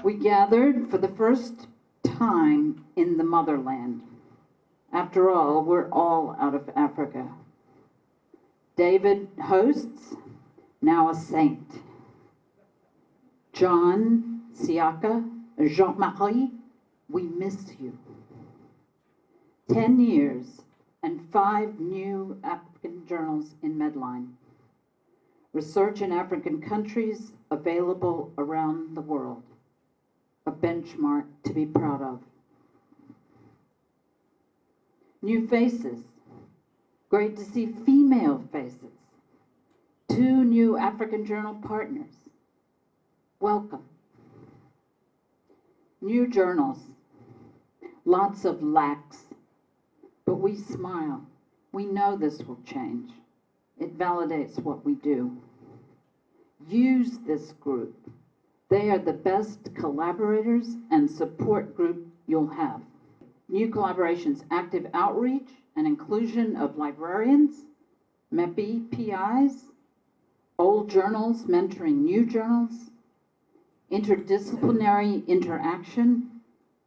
We gathered for the first time in the motherland. After all, we're all out of Africa. David hosts, now a saint. John, Siaka, Jean-Marie, we miss you. 10 years and 5 new African journals in Medline. Research in African countries available around the world. A benchmark to be proud of. New faces. Great to see female faces. 2 new African journal partners. Welcome. New journals. Lots of lacks. But we smile. We know this will change. It validates what we do. Use this group. They are the best collaborators and support group you'll have. New collaborations, active outreach and inclusion of librarians, MEPI PIs, old journals mentoring new journals, interdisciplinary interaction,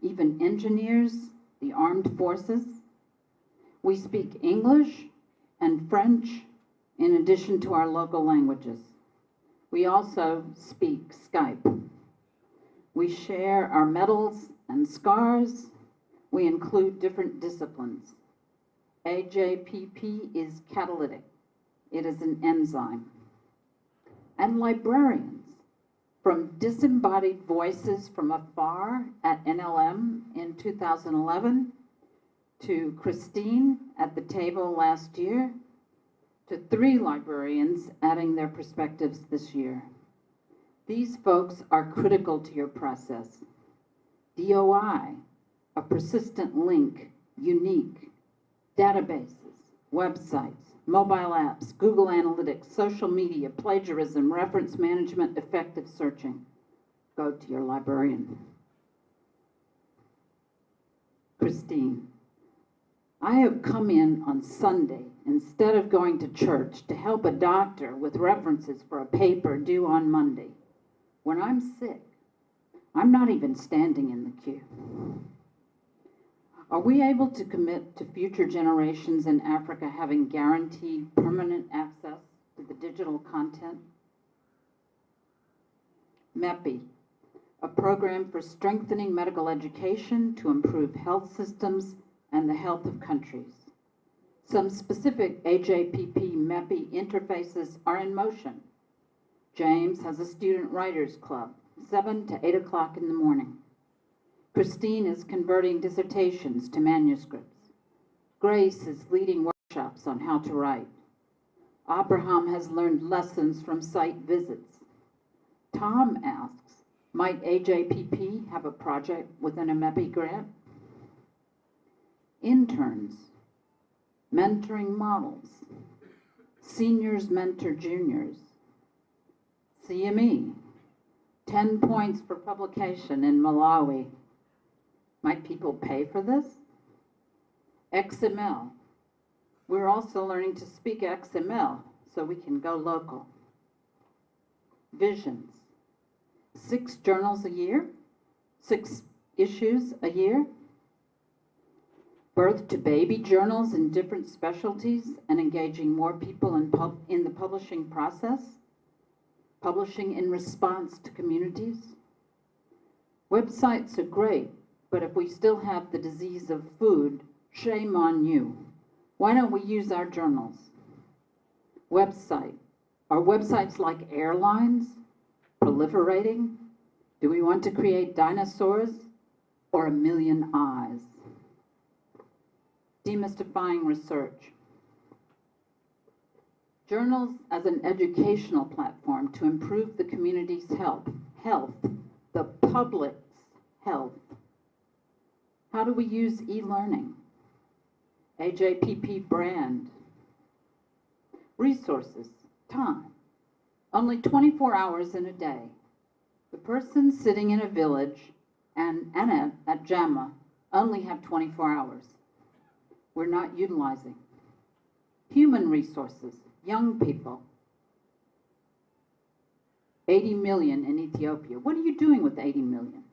even engineers, the armed forces. We speak English and French in addition to our local languages. We also speak Skype. We share our medals and scars. We include different disciplines. AJPP is catalytic. It is an enzyme. And librarians, from disembodied voices from afar at NLM in 2011, to Christine at the table last year, to 3 librarians adding their perspectives this year. These folks are critical to your process. DOI, a persistent link, unique, databases, websites, mobile apps, Google Analytics, social media, plagiarism, reference management, effective searching. Go to your librarian. Christine, I have come in on Sunday instead of going to church to help a doctor with references for a paper due on Monday. When I'm sick, I'm not even standing in the queue. Are we able to commit to future generations in Africa having guaranteed permanent access to the digital content? MEPI, a program for strengthening medical education to improve health systems and the health of countries. Some specific AJPP MEPI interfaces are in motion. James has a student writers club, 7 to 8 o'clock in the morning. Christine is converting dissertations to manuscripts. Grace is leading workshops on how to write. Abraham has learned lessons from site visits. Tom asks, might AJPP have a project within a MEPI grant? Interns, mentoring models, seniors mentor juniors, CME, 10 points for publication in Malawi. Might people pay for this? XML. We're also learning to speak XML so we can go local. Visions. 6 journals a year, 6 issues a year. Birth to baby journals in different specialties and engaging more people in the publishing process. Publishing in response to communities. Websites are great, but if we still have the disease of food, shame on you. Why don't we use our journals? Website. Are websites like airlines proliferating? Do we want to create dinosaurs or a million eyes? Demystifying research. Journals as an educational platform to improve the community's health, the public's health. How do we use e-learning? AJPP brand. Resources, time. Only 24 hours in a day. The person sitting in a village and Annette at JAMA only have 24 hours. We're not utilizing. Human resources, young people. 80 million in Ethiopia. What are you doing with 80 million?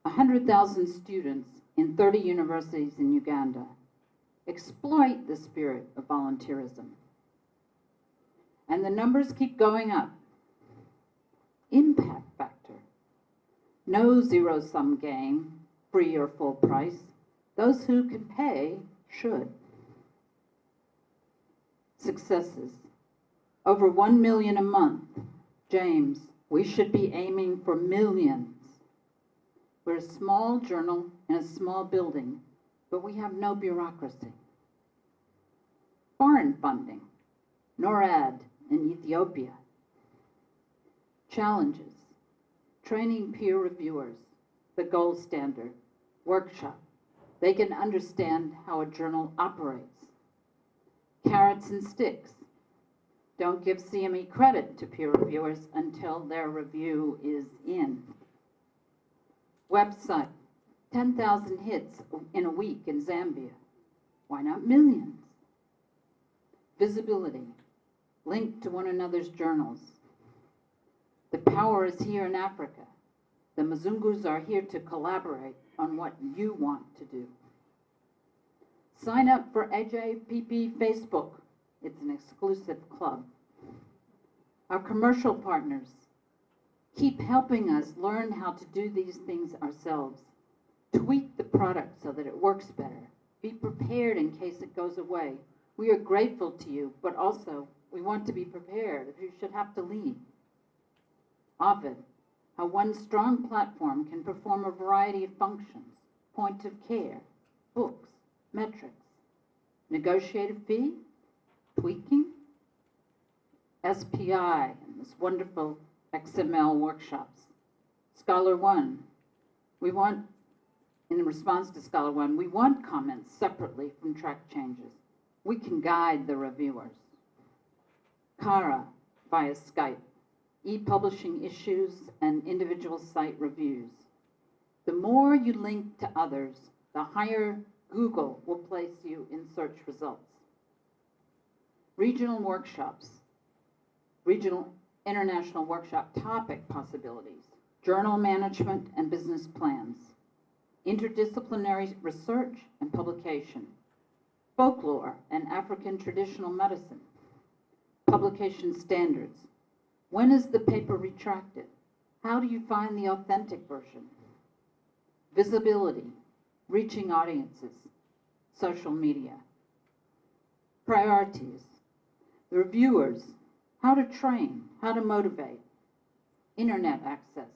100,000 students in 30 universities in Uganda. Exploit the spirit of volunteerism. And the numbers keep going up. Impact factor. No zero-sum game, free or full price. Those who can pay should. Successes. Over 1 million a month. James, we should be aiming for millions. We're a small journal in a small building, but we have no bureaucracy. Foreign funding. NORAD in Ethiopia. Challenges. Training peer reviewers, the gold standard. Workshop. They can understand how a journal operates. Carrots and sticks. Don't give CME credit to peer reviewers until their review is in. Website, 10,000 hits in a week in Zambia. Why not millions? Visibility, linked to one another's journals. The power is here in Africa. The Mzungus are here to collaborate on what you want to do. Sign up for AJPP Facebook. It's an exclusive club. Our commercial partners, keep helping us learn how to do these things ourselves. Tweak the product so that it works better. Be prepared in case it goes away. We are grateful to you, but also we want to be prepared if you should have to leave. Ovid, how one strong platform can perform a variety of functions. Point of care, books, metrics, negotiated fee, tweaking, SPI, and this wonderful XML workshops. Scholar One, we want, in response to Scholar One, we want comments separately from track changes. We can guide the reviewers. Kara, via Skype, e-publishing issues and individual site reviews. The more you link to others, the higher Google will place you in search results. Regional workshops, regional international workshop topic possibilities, journal management and business plans, interdisciplinary research and publication, folklore and African traditional medicine, publication standards. When is the paper retracted? How do you find the authentic version? Visibility, reaching audiences, social media. Priorities, the reviewers, how to train, how to motivate, internet access,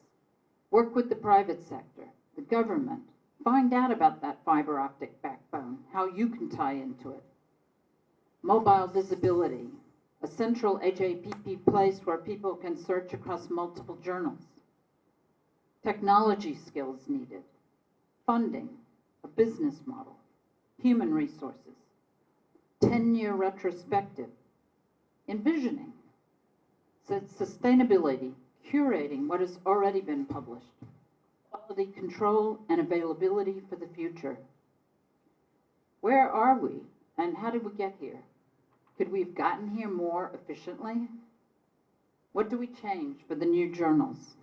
work with the private sector, the government, find out about that fiber optic backbone, how you can tie into it. Mobile visibility, a central AJPP place where people can search across multiple journals. Technology skills needed, funding, a business model, human resources, 10-year retrospective, envisioning, sustainability, curating what has already been published, quality control and availability for the future. Where are we and how did we get here? Could we have gotten here more efficiently? What do we change for the new journals?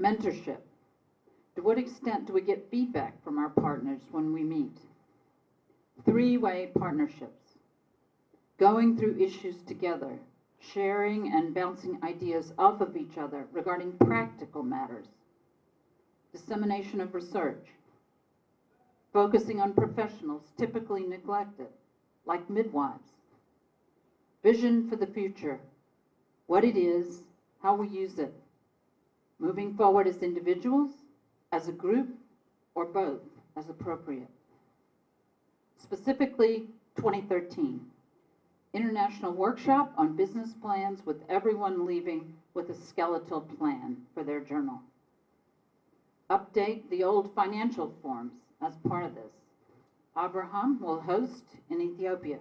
Mentorship. To what extent do we get feedback from our partners when we meet? Three-way partnerships. Going through issues together, sharing and bouncing ideas off of each other regarding practical matters. Dissemination of research. Focusing on professionals typically neglected, like midwives. Vision for the future, what it is, how we use it. Moving forward as individuals, as a group, or both as appropriate. Specifically, 2013, International Workshop on Business Plans with everyone leaving with a skeletal plan for their journal. Update the old financial forms as part of this. Abraham will host in Ethiopia.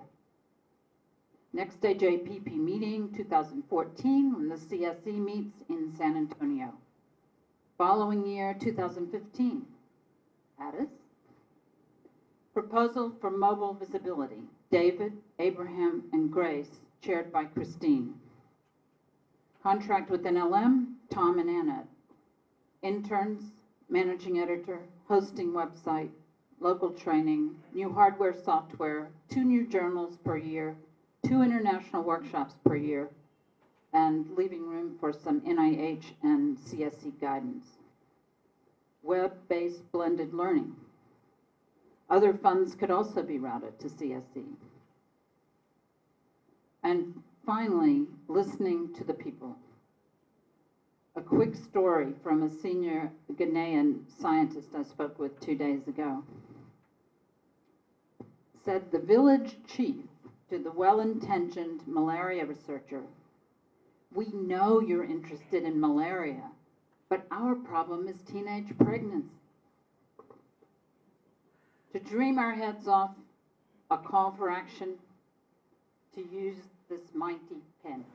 Next AJPP meeting, 2014, when the CSE meets in San Antonio. Following year, 2015. Addis. Proposal for mobile visibility. David, Abraham, and Grace, chaired by Christine. Contract with NLM, Tom and Annette. Interns, managing editor, hosting website, local training, new hardware, software, 2 new journals per year, 2 international workshops per year, and leaving room for some NIH and CSE guidance. Web-based blended learning. Other funds could also be routed to CSE. And finally, listening to the people. A quick story from a senior Ghanaian scientist I spoke with 2 days ago. Said the village chief to the well-intentioned malaria researcher, "We know you're interested in malaria, but our problem is teenage pregnancy." To dream our heads off, a call for action, to use this mighty pen.